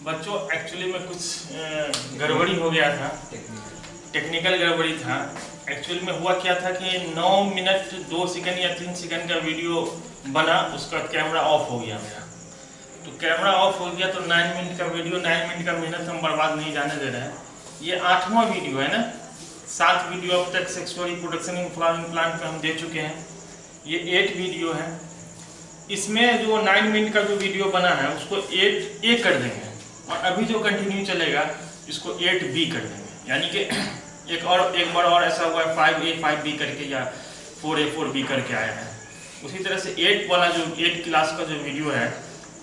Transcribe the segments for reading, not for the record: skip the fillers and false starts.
बच्चों एक्चुअली में कुछ गड़बड़ी हो गया था, टेक्निकल गड़बड़ी था। एक्चुअली में हुआ क्या था कि 9 मिनट 2 सेकंड या 3 सेकंड का वीडियो बना, उसका कैमरा ऑफ हो गया मेरा। तो कैमरा ऑफ हो गया तो 9 मिनट का वीडियो, 9 मिनट का मेहनत हम बर्बाद नहीं जाने दे रहे हैं। ये 8वां वीडियो है ना, 7 वीडियो अब तक sexual reproduction in flowering plant पे हम दे चुके हैं। ये 8 वीडियो है। इसमें जो 9 मिनट का जो वीडियो बना है उसको 8A कर देंगे, और अभी जो कंटिन्यू चलेगा इसको 8B कर देंगे। यानी कि एक बार और ऐसा हुआ है 5A 5B करके या 4A 4B करके आया है। उसी तरह से 8 वाला जो 8 क्लास का जो वीडियो है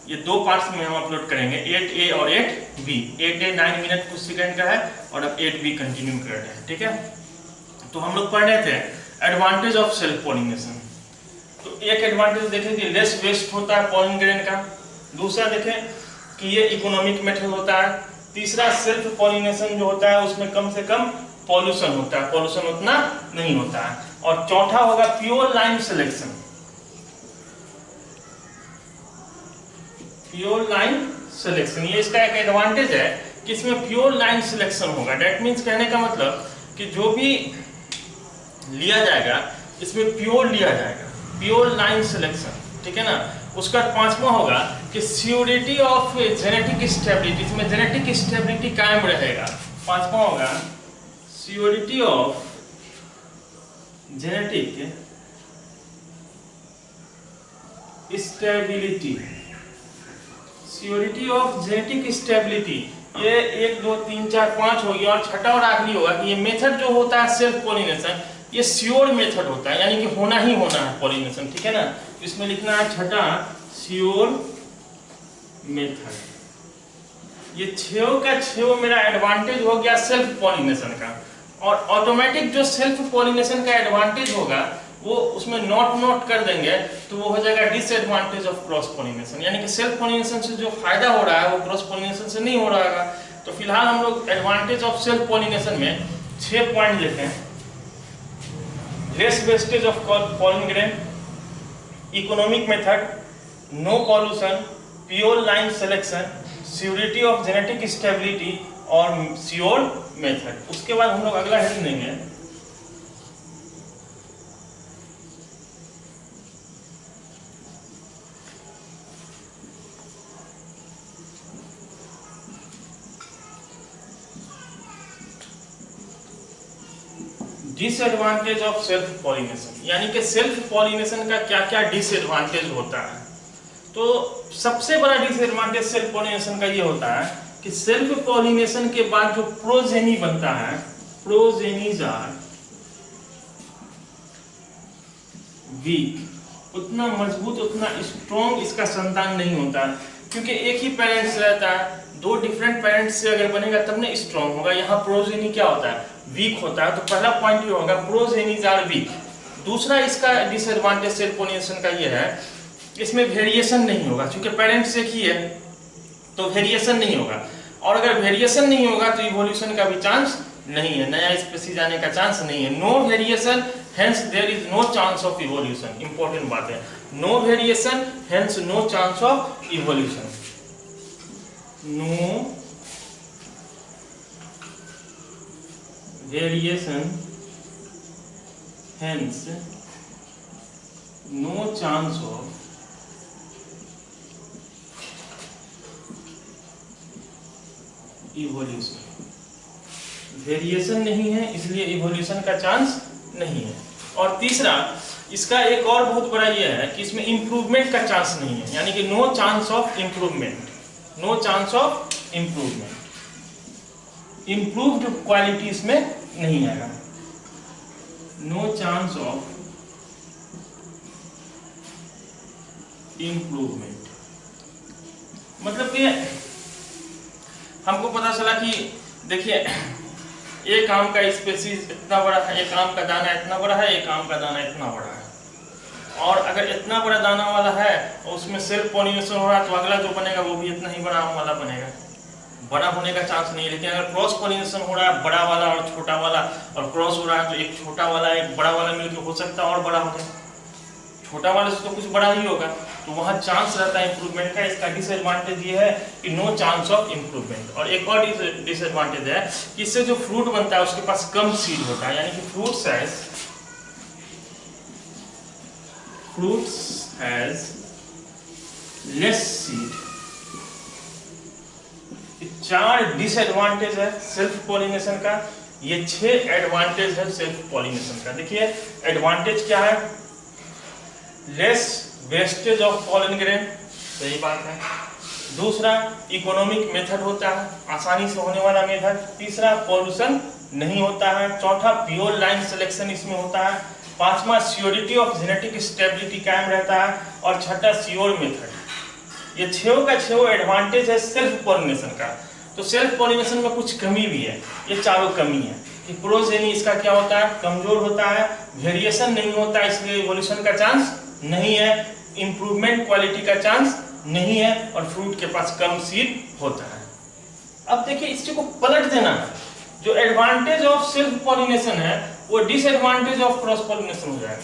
ये 2 पार्ट्स में हम अपलोड करेंगे, 8A और 8B। 8A 9 मिनट कुछ सेकंड का है और अब 8B कंटिन्यू कर रहे हैं, ठीक है। तो हम लोग पढ़ रहे थे एडवांटेज ऑफ सेल्फ पॉलिनेशन। तो एक एडवांटेज देखें कि लेस वेस्ट होता है पॉलिन ग्रेन का। दूसरा देखें कि ये इकोनॉमिक मेथड होता है। तीसरा सेल्फ पॉलिनेशन जो होता है उसमें कम से कम पॉल्यूशन होता है, पॉल्यूशन उतना नहीं होता है। और चौथा होगा pure line selection. Pure line selection ये इसका एक एडवांटेज है कि इसमें प्योर लाइन सिलेक्शन होगा। डेट मीन्स कहने का मतलब कि जो भी लिया जाएगा इसमें प्योर लिया जाएगा, प्योर लाइन सिलेक्शन, ठीक है ना। उसका 5वां होगा कि सियोरिटी ऑफ जेनेटिक स्टेबिलिटी, इसमें जेनेटिक स्टेबिलिटी कायम रहेगा। 5वां होगा surety of genetic stability. Surety of genetic stability ये 1 2 3 4 5 हो गया। और छठा और आखिरी होगा कि ये मेथड जो होता है सेल्फ पॉलिनेशन ये श्योर मेथड होता है, यानी कि होना ही होना है पॉलिनेशन, ठीक है ना। इसमें लिखना है छठा श्योर मेथड। ये 6 का 6 मेरा एडवांटेज हो गया सेल्फ पॉलिनेशन का। और ऑटोमेटिक जो सेल्फ पॉलिनेशन का एडवांटेज होगा वो उसमें नोट कर देंगे तो वो हो जाएगा डिसएडवांटेज ऑफ क्रॉस पॉलिनेशन। यानी कि सेल्फ पॉलिनेशन से जो फायदा हो रहा है वो क्रॉस पॉलिनेशन से नहीं हो रहा है। तो फिलहाल हम लोग एडवांटेज ऑफ सेल्फ पॉलिनेशन में 6 पॉइंट लेते हैं। Less wastage of pollen grain, economic method, no pollution, pure line selection, surety of genetic stability और श्योर मेथड। उसके बाद हम लोग अगला हेडिंग देंगे डिसएडवांटेज ऑफ सेल्फ पॉलिनेशन। यानी कि सेल्फ पॉलिनेशन का क्या क्या डिसएडवांटेज होता है। तो सबसे बड़ा डिसएडवांटेज सेल्फ पॉलिनेशन का ये होता है कि सेल्फ पॉलिनेशन के बाद जो प्रोजेनी बनता है, प्रोजेनीज आर वीक, उतना मजबूत उतना स्ट्रॉन्ग इसका संतान नहीं होता है, क्योंकि एक ही पेरेंट्स रहता है। 2 डिफरेंट पेरेंट्स से अगर बनेगा तब ना स्ट्रॉन्ग होगा। यहाँ प्रोजेनी क्या होता है, वीक होता है। तो पहला पॉइंट ये होगा प्रोजेनीज आर वीक। दूसरा इसका डिसएडवांटेज सेल्फ पॉलिनेशन का ये है इसमें वेरिएशन नहीं होगा, क्योंकि पेरेंट्स एक ही है तो वेरिएशन नहीं होगा। और अगर वेरिएशन नहीं होगा तो इवोल्यूशन का भी चांस नहीं है, नया स्पीशीज आने का चांस नहीं है। No variation hence there is no chance of evolution. Important बात है, no variation hence no chance of evolution. No variation hence no chance of evolution. Variation नहीं है इसलिए इवोल्यूशन का चांस नहीं है। और तीसरा इसका एक और बहुत बड़ा ये है कि इसमें इंप्रूवमेंट का चांस नहीं है, यानी कि no chance of improvement, no chance of improvement. Improved quality इसमें नहीं आएगा, नो चांस ऑफ इंप्रूवमेंट। मतलब कि हमको पता चला कि देखिए एक आम का स्पेसीज इतना बड़ा है, एक आम का दाना इतना बड़ा है, एक आम का दाना इतना बड़ा है। और अगर इतना बड़ा दाना वाला है और उसमें सेल्फ पॉलिनेशन हो रहा है तो अगला जो बनेगा वो भी इतना ही बड़ा आम वाला बनेगा, बड़ा होने का चांस नहीं है। लेकिन अगर क्रॉस पॉलिनेशन हो रहा है बड़ा वाला और छोटा वाला, और क्रॉस हो रहा है तो एक छोटा वाला एक बड़ा वाला मिलकर हो सकता है और बड़ा हो जाए। छोटा वाले से तो कुछ बड़ा ही होगा, तो वहाँ चांस रहता है इंप्रूवमेंट का। इसका डिसएडवांटेज ये है कि नो चांस ऑफ इंप्रूवमेंट। और एक और डिसएडवांटेज है कि इससे जो फ्रूट बनता है उसके पास कम सीड होता है, यानी कि fruits has less seed. 4 disadvantage है सेल्फ पॉलिनेशन का, ये 6 एडवांटेज है सेल्फ पॉलिनेशन का। देखिए एडवांटेज क्या है, less wastage of pollen grain, सही बात है। दूसरा इकोनॉमिक मेथड होता है, आसानी से होने वाला मेथड। तीसरा पॉल्यूशन नहीं होता है। चौथा प्योर लाइन सिलेक्शन इसमें होता है। पांचवा सियोरिटी ऑफ जेनेटिक स्टेबिलिटी कायम रहता है। और छठा श्योर मेथड। ये 6 का 6 एडवांटेज है सेल्फ पॉलिनेशन का। तो सेल्फ पॉलिनेशन में कुछ कमी भी है, ये चारों कमी है कि प्रोजेनी इसका क्या होता है, कमजोर होता है, वेरिएशन नहीं होता है, इसलिए इवोल्यूशन का चांस नहीं है, इंप्रूवमेंट क्वालिटी का चांस नहीं है, और फ्रूट के पास कम सीड होता है। अब देखिए इस चीज को पलट देना है, जो एडवांटेज ऑफ सेल्फ पॉलिनेशन है वो डिसएडवांटेज ऑफ क्रॉस पॉलिनेशन हो जाएगा।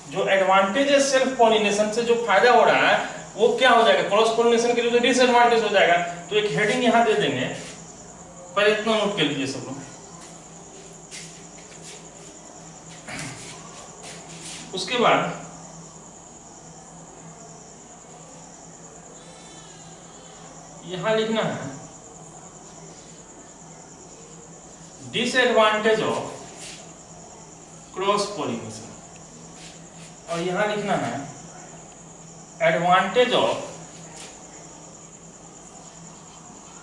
जो एडवांटेज है सेल्फ पॉलिनेशन से, जो फायदा हो रहा है वो क्या हो जाएगा, क्रॉस पॉलिनेशन के लिए तो डिसएडवांटेज हो जाएगा। तो एक हेडिंग यहां दे देंगे, पहले इतना नोट कर लीजिए सब लोग। उसके बाद यहां लिखना है डिसएडवांटेज ऑफ क्रॉस पॉलिनेशन, और यहां लिखना है एडवांटेज ऑफ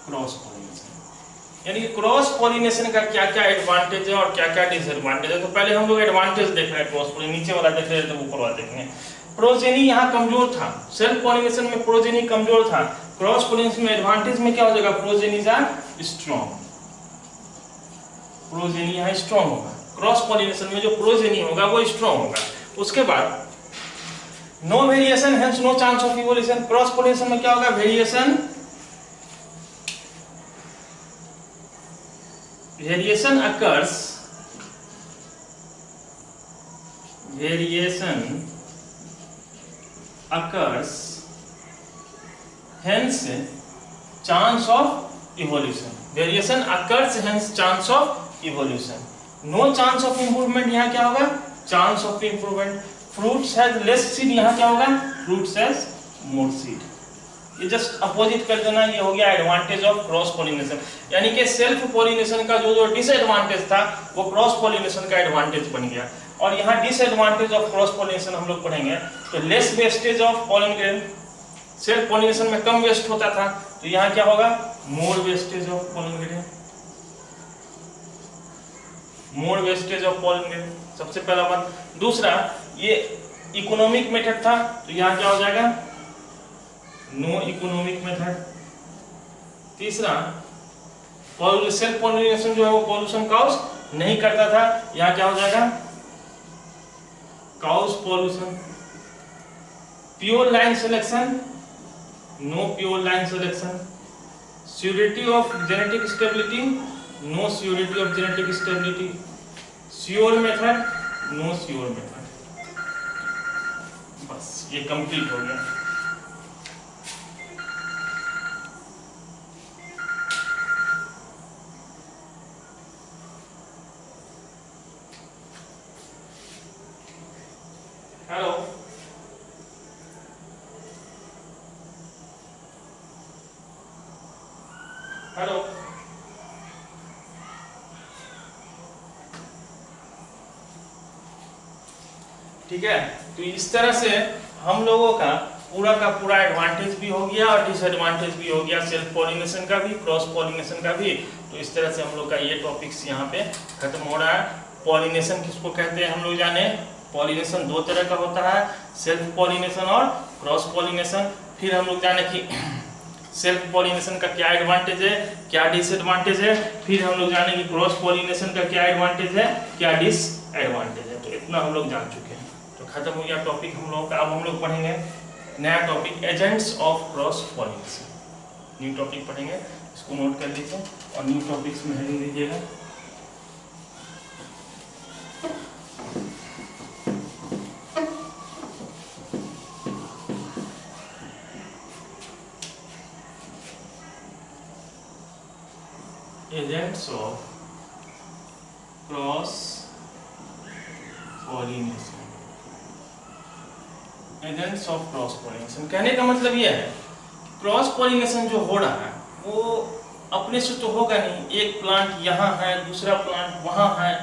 क्रॉस पॉलिनेशन। यानी कि क्रॉस पॉलिनेशन का क्या क्या एडवांटेज है और क्या क्या डिसएडवांटेज है। तो पहले हम लोग एडवांटेज देख रहे हैं, क्रॉस पॉलिनेशन नीचे वाला देख रहे हैं, तो ऊपर वाला देखेंगे। प्रोजेनी यहाँ कमजोर था, सेल्फ पॉलिनेशन में प्रोजेनी कमजोर था, क्रॉस पॉलिनेशन में एडवांटेज में क्या हो जाएगा, प्रोजेनीज आर स्ट्रॉन्ग, प्रोजेनी यहाँ स्ट्रॉन्ग होगा। क्रॉस पॉलिनेशन में जो प्रोजेनी होगा वो स्ट्रॉन्ग होगा। उसके बाद no variation hence no chance of evolution. Cross pollination में क्या होगा, variation occurs hence chance of evolution। Variation occurs hence chance of evolution। No chance of improvement, यहाँ क्या होगा, chance of improvement. Fruits has less seed, यहाँ क्या होगा, fruits has more seed. ये जस्ट अपोजिट कर देना, ये हो गया एडवांटेज ऑफ क्रॉस पॉलिनेशन। यानी कि सेल्फ पॉलिनेशन का जो डिसएडवांटेज था वो क्रॉस पॉलिनेशन का एडवांटेज बन गया। और यहाँ डिसएडवांटेज ऑफ क्रॉस पॉलिनेशन हम लोग पढ़ेंगे, तो less wastage of pollen grain. Self pollination में कम वेस्ट होता था, तो यहाँ क्या होगा, more wastage of pollen grain, more wastage of pollen grain, सबसे पहला बात। दूसरा ये इकोनॉमिक मेथड था, तो यहाँ क्या हो जाएगा, नो इकोनॉमिक मेथड। तीसरा सेल्फ पॉलिनेशन जो है वो पॉल्यूशन कॉज नहीं करता था, यहाँ क्या हो जाएगा, cause pollution. Pure line selection, no pure line selection. Surety of genetic stability, no surety of genetic stability. Sure method, no sure method. बस ये कंप्लीट हो गया। हेलो, हेलो, ठीक है। तो इस तरह से हम लोगों का पूरा एडवांटेज भी हो गया और डिसएडवांटेज भी हो गया, सेल्फ पॉलिनेशन का भी, क्रॉस पॉलिनेशन का भी। तो इस तरह से हम लोग का ये टॉपिक्स यहाँ पे खत्म हो रहा है। पॉलिनेशन किसको कहते हैं हम लोग जाने, पॉलिनेशन 2 तरह का होता है, सेल्फ पॉलिनेशन और क्रॉस पॉलिनेशन। फिर हम लोग जाने कि सेल्फ पॉलिनेशन का क्या एडवांटेज है, क्या डिसएडवांटेज है। फिर हम लोग जाने कि क्रॉस पॉलिनेशन का क्या एडवांटेज है, क्या डिसएडवांटेज है। तो इतना हम लोग जान चुके हैं, तो खत्म हो गया टॉपिक हम लोग का। अब हम लोग पढ़ेंगे नया topic, agents of cross pollination. New topic पढ़ेंगे, इसको नोट कर लीजिए और न्यू टॉपिक्स में हेडिंग दीजिएगा। Agents of cross pollination. Agents of cross pollination कहने का मतलब यह है क्रॉस पॉलिनेशन जो हो रहा है वो अपने से तो होगा नहीं। एक प्लांट यहाँ है, दूसरा प्लांट वहाँ है,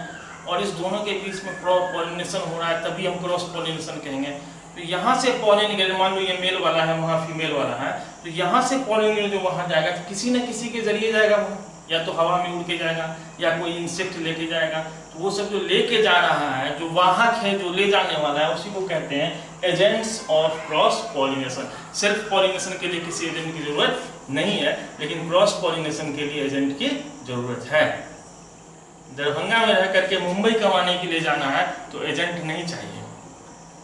और इस दोनों के बीच में क्रॉस पॉलिनेशन हो रहा है, तभी हम क्रॉस पॉलिनेशन कहेंगे। तो यहाँ से पॉलिन निकले, मान लो ये मेल वाला है, वहाँ फीमेल वाला है, तो यहाँ से पॉलिन जो वहाँ जाएगा तो किसी न किसी के जरिए जाएगा वो, या तो हवा में उड़ के जाएगा या कोई इंसेक्ट लेके जाएगा। तो वो सब जो लेके जा रहा है, जो वाहक है, जो ले जाने वाला है, उसी को कहते हैं agents of cross pollination. Self pollination के लिए किसी एजेंट की जरूरत नहीं है, लेकिन क्रॉस पॉलिनेशन के लिए एजेंट की जरूरत है। दरभंगा में रह करके मुंबई कमाने के लिए जाना है तो एजेंट नहीं चाहिए,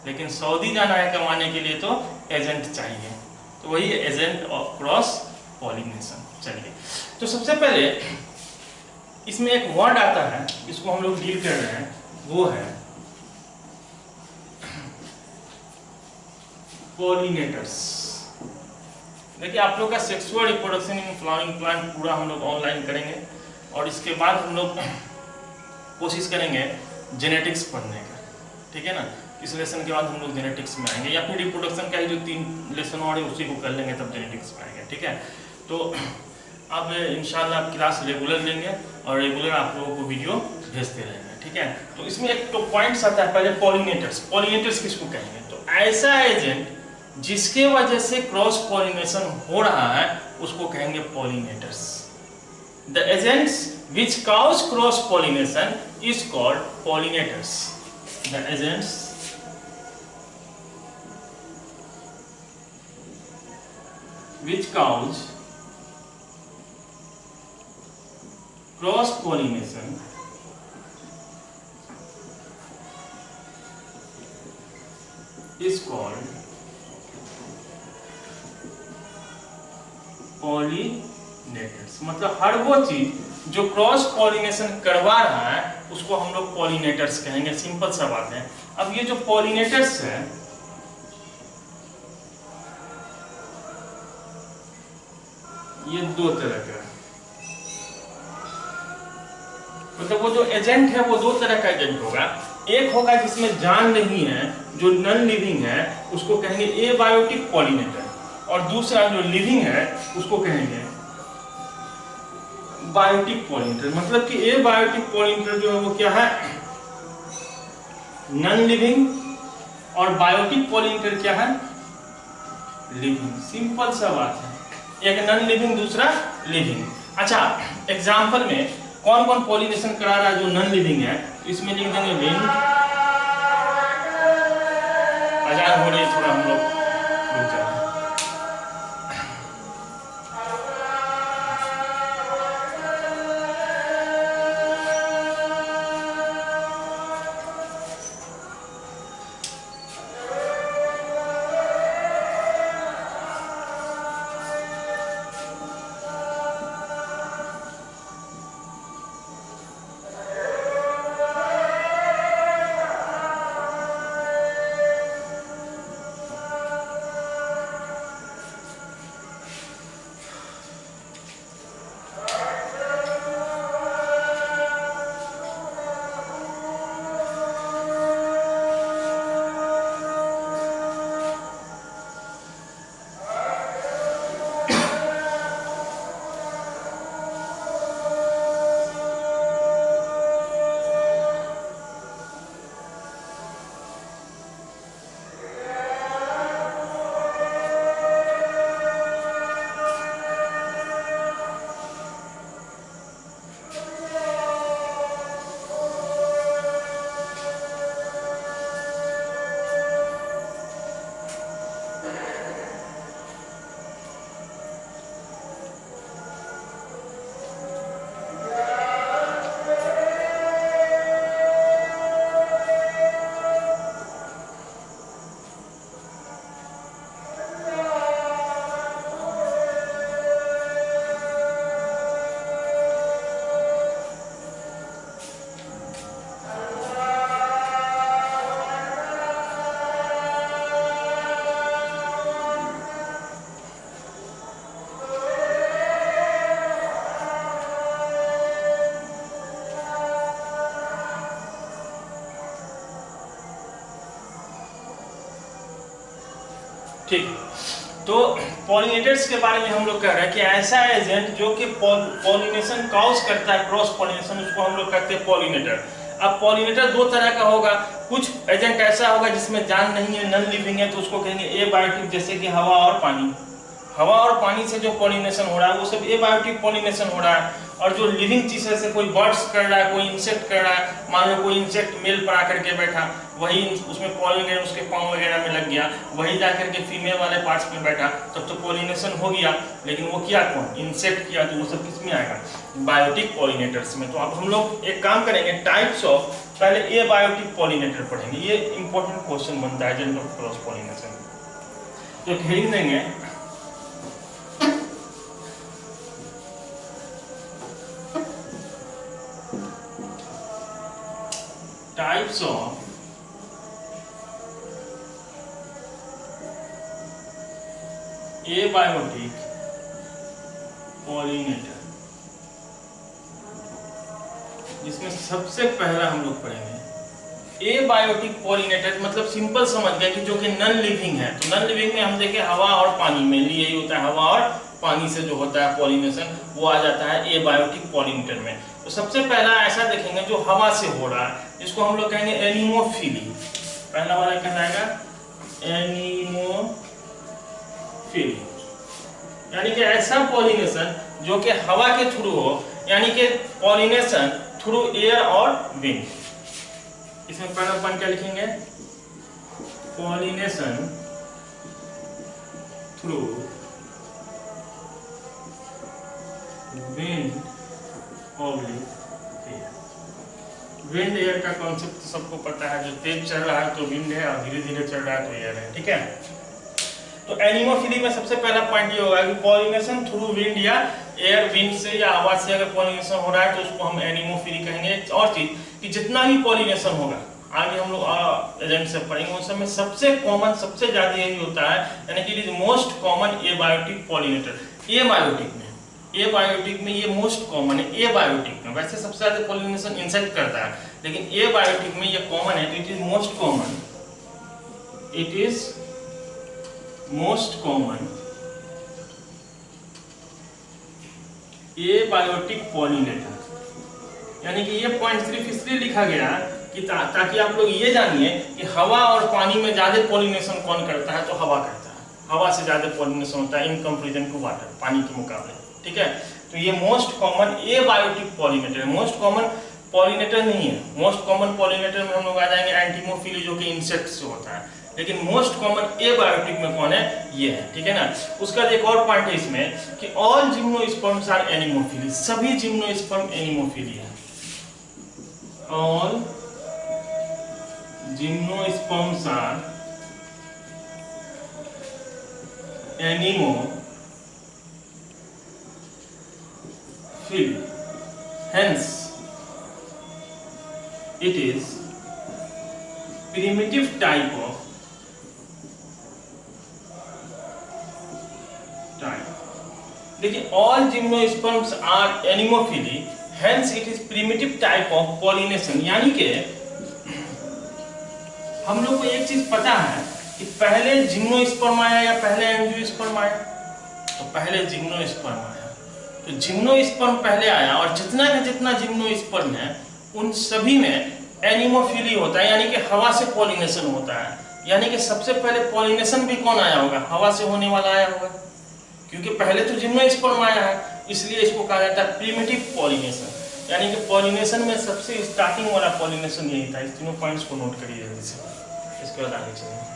लेकिन सऊदी जाना है कमाने के लिए तो एजेंट चाहिए। तो वही एजेंट ऑफ क्रॉस पॉलिनेशन। चलिए, तो सबसे पहले इसमें एक वर्ड आता है, इसको हम लोग डील कर रहे हैं, वो है पॉलिनेटर्स। देखिए, आप लोग का sexual reproduction in flowering plant पूरा हम लोग ऑनलाइन करेंगे, और इसके बाद हम लोग कोशिश करेंगे जेनेटिक्स पढ़ने का, ठीक है ना। इस लेसन के बाद हम लोग जेनेटिक्स में आएंगे, या फिर रिप्रोडक्शन का ही जो 3 लेसन और है उसी को कर लेंगे, तब जेनेटिक्स में आएंगे, ठीक है। तो अब इंशाल्लाह आप क्लास रेगुलर लेंगे और रेगुलर आप लोगों को वीडियो भेजते रहेंगे, ठीक है। तो इसमें एक तो पॉइंट्स आता है, पहले पॉलिनेटर्स। पॉलिनेटर्स किसको कहेंगे? तो ऐसा एजेंट जिसके वजह से क्रॉस पॉलिनेशन हो रहा है उसको कहेंगे pollinators. The agents which cause cross pollination is called pollinators. The agents which cause cross pollination is called pollinators। मतलब हर वो चीज जो क्रॉस पॉलिनेशन करवा रहा है उसको हम लोग पॉलिनेटर्स कहेंगे। सिंपल सा बात है। अब ये जो पॉलिनेटर्स है, ये 2 तरह का है। मतलब वो जो एजेंट है वो 2 तरह का एजेंट होगा। एक होगा जिसमें जान नहीं है, जो नॉन लिविंग है, उसको कहेंगे एबायोटिक पॉलिनेटर, और दूसरा जो लिविंग है उसको कहेंगे बायोटिक पॉलिनेटर। मतलब कि एबायोटिक पॉलिनेटर जो है वो क्या है? नॉन लिविंग, और बायोटिक पॉलिनेटर क्या है? लिविंग। सिंपल सा बात है, एक नॉन लिविंग, दूसरा लिविंग। अच्छा, एग्जांपल में कौन कौन पॉलिनेशन करा रहा है जो नॉन लिविंग है, तो इसमें लिख देंगे विंड। अजान हो रही है, थोड़ा हम लोग रुक जाए। ठीक है, तो पॉलिनेटर्स के बारे में हम लोग कह रहे हैं कि ऐसा एजेंट जो कि पॉलिनेशन कॉज करता है, क्रॉस पॉलिनेशन, उसको हम लोग कहते हैं पॉलिनेटर। अब पॉलिनेटर दो तरह का होगा, कुछ एजेंट ऐसा होगा जिसमें जान नहीं है, नॉन लिविंग है, तो उसको कहेंगे एबायोटिक, जैसे कि हवा और पानी। हवा और पानी से जो पॉलिनेशन हो रहा है वो सब एबायोटिक पॉलिनेशन हो रहा है। और जो लिविंग चीज है, जैसे कोई बर्ड्स कर रहा है, कोई इंसेक्ट कर रहा है, मान लो कोई इंसेक्ट मेल पर आकर के बैठा, वही उसमें पॉलिनेटर उसके पाँव वगैरह में लग गया, वही जाकर के फीमेल वाले पार्ट्स में बैठा, तब तो पॉलिनेशन हो गया। लेकिन वो किया कौन? इंसेक्ट किया, तो वो सब किस में आएगा? बायोटिक पॉलिनेटर्स में। तो अब हम लोग एक काम करेंगे, टाइप्स ऑफ, पहले एबायोटिक पॉलिनेटर पढ़ेंगे, ये इंपॉर्टेंट क्वेश्चन बनता है एजेंट ऑफ क्रॉस पॉलिनेशन। तो हेडिंग देंगे टाइप्स ऑफ एबायोटिक पॉलिनेटर, जिसमें सबसे पहला हम लोग पढ़ेंगे एबायोटिक पॉलिनेटर। मतलब सिंपल समझ गए कि जो कि नॉन लिविंग है। तो नॉन लिविंग में हम देखें हवा और पानी, मेनली यही होता है, हवा और पानी से जो होता है पॉलिनेशन, वो आ जाता है एबायोटिक पॉलिनेटर में। तो सबसे पहला ऐसा देखेंगे जो हवा से हो रहा है, जिसको हम लोग कहेंगे एनीमोफिली। पहला वाला कहलाएगा एनीमोफिली, यानी कि ऐसा पॉलिनेशन जो कि हवा के थ्रू हो, यानी कि पॉलिनेशन थ्रू एयर और विंड। इसमें पहला अपन क्या लिखेंगे? Pollination through wind oblique air. Wind air का कॉन्सेप्ट सबको पता है, जो तेज चल रहा है तो विंड है, और धीरे धीरे चल रहा है तो एयर है। ठीक है, तो एनिमोफिली में सबसे पहला पॉइंट ये होगा कि पॉलिनेशन थ्रू विंड या एयर, विंड से या हवा से अगर पॉलिनेशन हो रहा है तो उसको हम एनिमोफिली कहेंगे। और चीज कि जितना भी पॉलिनेशन होगा, आगे हम लोग एजेंट से पढ़ेंगे, उस समय सबसे कॉमन, सबसे ज्यादा यही होता है, यानी कि it is most common abiotic pollinator. Abiotic में ये मोस्ट कॉमन है। एबायोटिक में वैसे सबसे ज्यादा पॉलिनेशन इंसेक्ट करता है, लेकिन एबायोटिक में ये कॉमन है, तो it is most common, it is most common abiotic pollinator. यानी कि ये पॉइंट सिर्फ इसलिए लिखा गया कि ताकि आप लोग ये जानिए कि हवा और पानी में ज्यादा पॉलिनेशन कौन करता है, तो हवा करता है। हवा से ज्यादा पॉलिनेशन होता है इन कंपैरिजन टू वाटर, पानी के मुकाबले। ठीक है, तो ये मोस्ट कॉमन एबायोटिक पॉलिनेटर है। मोस्ट कॉमन पॉलिनेटर नहीं है। मोस्ट कॉमन पॉलिनेटर में हम लोग आ जाएंगे एंटीमोफिली, जो कि इंसेक्ट से होता है, लेकिन मोस्ट कॉमन एबायोटिक में कौन है? ये है। ठीक है ना। उसका एक और पॉइंट है इसमें कि ऑल जिम्नोस्पर्म्स आर एनिमोफिली, सभी जिम्नोस्पर्म एनिमोफिली है। All gymnosperms are anemophily, hence it is primitive type of देखिए, all gymnosperms are anemophily, hence it is primitive type of pollination। यानी कि हम लोग को एक चीज पता है कि पहले जिम्नोस्पर्म आया या पहले एंजियोस्पर्म आया? तो पहले जिम्नोस्पर्म आया। तो जिम्नोस्पर्म पहले आया, और जितना का जितना जिम्नोस्पर्म है उन सभी में एनिमोफिली होता है, यानी कि हवा से पॉलिनेशन होता है। यानी कि सबसे पहले पॉलिनेशन भी कौन आया होगा? हवा से होने वाला आया होगा, क्योंकि पहले तो जिम्नोस्पर्म आया है, इसलिए इसको कहा जाता है प्रिमिटिव पॉलिनेशन। यानी कि पॉलिनेशन में सबसे स्टार्टिंग वाला पॉलिनेशन यही था। इस तीनों पॉइंट्स को नोट करिए जल्दी से, इसके बाद आगे चलिए।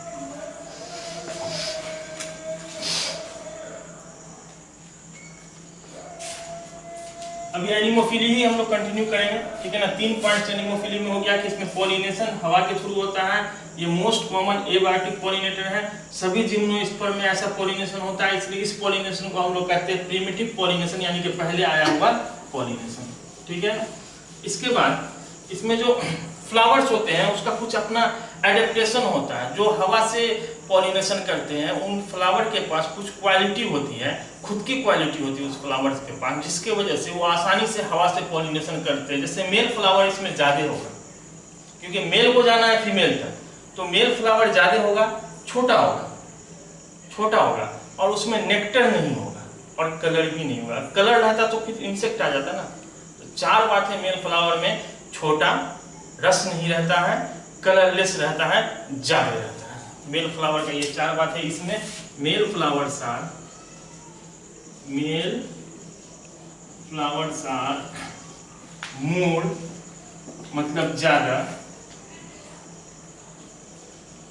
अभी एनिमोफिली ही हम लोग कंटिन्यू करेंगे। ठीक है ना। 3 पॉइंट्स एनिमोफिली में हो गया कि इसमें पॉलिनेशन हवा के थ्रू होता है, ये मोस्ट कॉमन एबायोटिक पॉलिनेटर है, सभी जिम्नोस्पर्म में ऐसा पॉलिनेशन होता है, इसलिए इस पॉलिनेशन को हम लोग कहते हैं प्रिमिटिव पॉलिनेशन, यानी कि पहले आया हुआ पॉलिनेशन। ठीक है। इसके बाद इसमें जो फ्लावर्स होते हैं उसका कुछ अपना एडेप्टेशन होता है। जो हवा से पॉलिनेशन करते हैं उन फ्लावर के पास कुछ क्वालिटी होती है, खुद की क्वालिटी होती है उस फ्लावर्स के पास, जिसके वजह से वो आसानी से हवा से पॉलिनेशन करते हैं। जैसे मेल फ्लावर इसमें ज्यादा होगा, क्योंकि मेल को जाना है फीमेल तक, तो मेल फ्लावर ज्यादा होगा, छोटा होगा। छोटा होगा और उसमें नेक्टर नहीं होगा और कलर भी नहीं होगा। कलर रहता तो फिर इंसेक्ट आ जाता ना। तो 4 बातें मेल फ्लावर में, छोटा, रस नहीं रहता है, कलरलेस रहता है, जावे रहता है। मेल फ्लावर का ये 4 बात है। इसमें मेल फ्लावर्स आर मोर मतलब ज्यादा,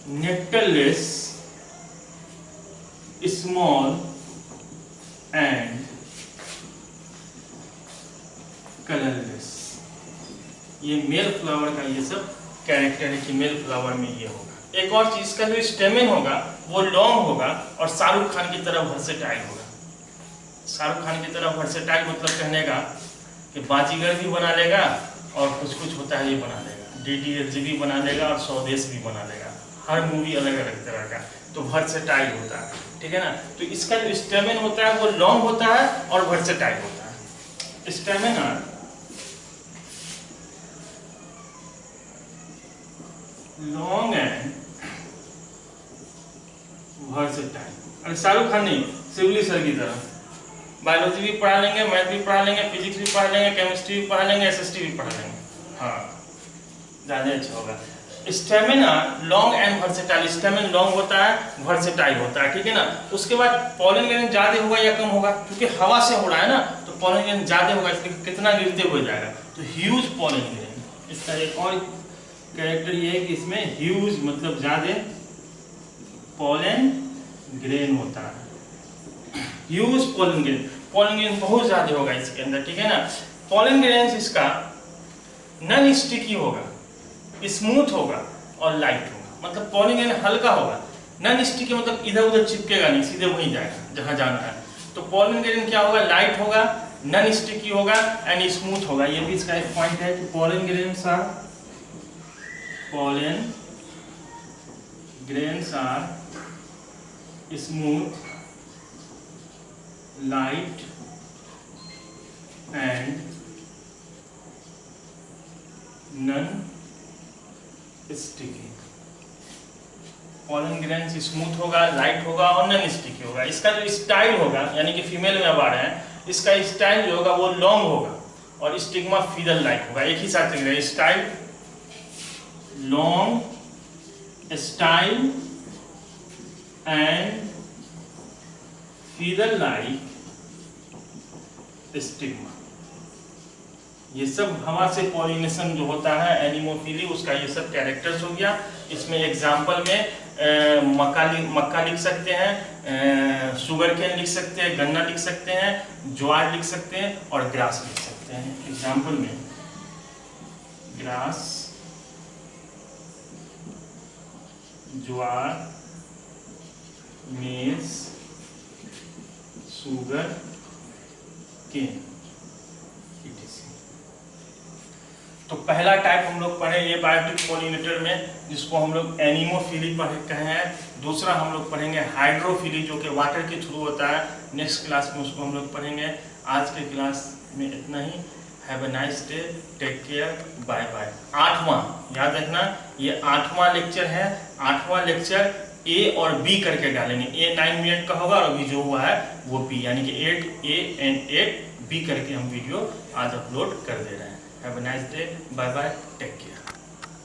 नेक्टरलेस, स्मॉल एंड कलरलेस। ये मेल फ्लावर का ये सब कैरेक्टर है कि मेल फ्लावर में ये होगा। एक और चीज का जो स्टेमेन होगा वो लॉन्ग होगा और शाहरुख खान की तरह वर्सेटाइल होगा। शाहरुख खान की तरह वर्सेटाइल मतलब कहने का कि बाजीगर भी बना लेगा और कुछ कुछ होता है ये बना लेगा, DDLJ भी बना लेगा और स्वदेश भी बना लेगा। हर मूवी अलग अलग तरह का, तो वर्सेटाइल होता है, ठीक है ना। तो इसका जो स्टेमेन होता है वो लॉन्ग होता है और वर्सेटाइल होता है। Stamen long and versatile. अरे शाहरुख खान नहीं, शिवली सर की तरह बायोलॉजी भी पढ़ा लेंगे, मैथ भी पढ़ा लेंगे, फिजिक्स भी पढ़ा लेंगे, केमिस्ट्री भी पढ़ा लेंगे, SST भी पढ़ा लेंगे। हाँ, ज्यादा अच्छा होगा। Stamina long and versatile. Stamen long होता है, वर्सेटाइल होता है, ठीक है ना। उसके बाद पॉलन ग्रेन ज्यादा होगा या कम होगा, क्योंकि हवा से हो रहा है ना, तो पॉलन ग्रेन ज्यादा होगा, इसलिए कितना गिरते हुए जाएगा, तो ह्यूज पॉलन ग्रेन। इसका एक और कैरेक्टर ये है कि इसमें ह्यूज मतलब ज्यादा पॉलन ग्रेन होता है। ह्यूज पॉलन ग्रेन बहुत ज्यादा होगा इसके अंदर, ठीक है ना। पॉलन ग्रेन इसका नॉन स्टिकी होगा, स्मूथ होगा और लाइट होगा। मतलब पॉलन ग्रेन हल्का होगा, नॉन स्टिकी मतलब इधर उधर चिपकेगा नहीं, सीधे वहीं जाएगा जहां जाना है। तो पॉलन ग्रेन क्या होगा, लाइट होगा, नॉन स्टिकी होगा एंड स्मूथ होगा। ये भी इसका एक पॉइंट है कि pollen grains are smooth, light and non sticky. Pollen grains smooth होगा, लाइट होगा और नॉन स्टिकी होगा। इसका जो स्टाइल होगा, यानी कि फीमेल में अब आ रहे हैं, इसका स्टाइल जो होगा वो लॉन्ग होगा और स्टिग्मा फीदर लाइक होगा। एक ही साथ लिख रहे हैं, style long, style and feather like stigma. ये सब हवा से पॉलिनेशन जो होता है एनिमोफिली, उसका ये सब कैरेक्टर्स हो गया। इसमें एग्जाम्पल में मक्का लिख सकते हैं, शुगर केन लिख सकते हैं, गन्ना लिख सकते हैं, ज्वार लिख सकते हैं और ग्रास लिख सकते हैं। एग्जाम्पल में ग्रास, ज्वार, मेज, शुगर केन। तो पहला टाइप हम लोग पढ़े ये बायोटिक पॉलिनेटर में, जिसको हम लोग एनिमोफिली कहे हैं। दूसरा हम लोग पढ़ेंगे हाइड्रोफिली, जो कि वाटर के थ्रू होता है। नेक्स्ट क्लास में उसको हम लोग पढ़ेंगे। आज के क्लास में इतना ही। Have a nice day, take care, bye bye. 8वां याद रखना, ये 8वां लेक्चर है। 8वां लेक्चर A और B करके डालेंगे। A 9 मिनट का होगा और अभी जो हुआ है वो B, यानी कि 8A एंड 8B करके हम वीडियो आज अपलोड कर दे रहे हैं। Have a nice day. Bye bye. Take care.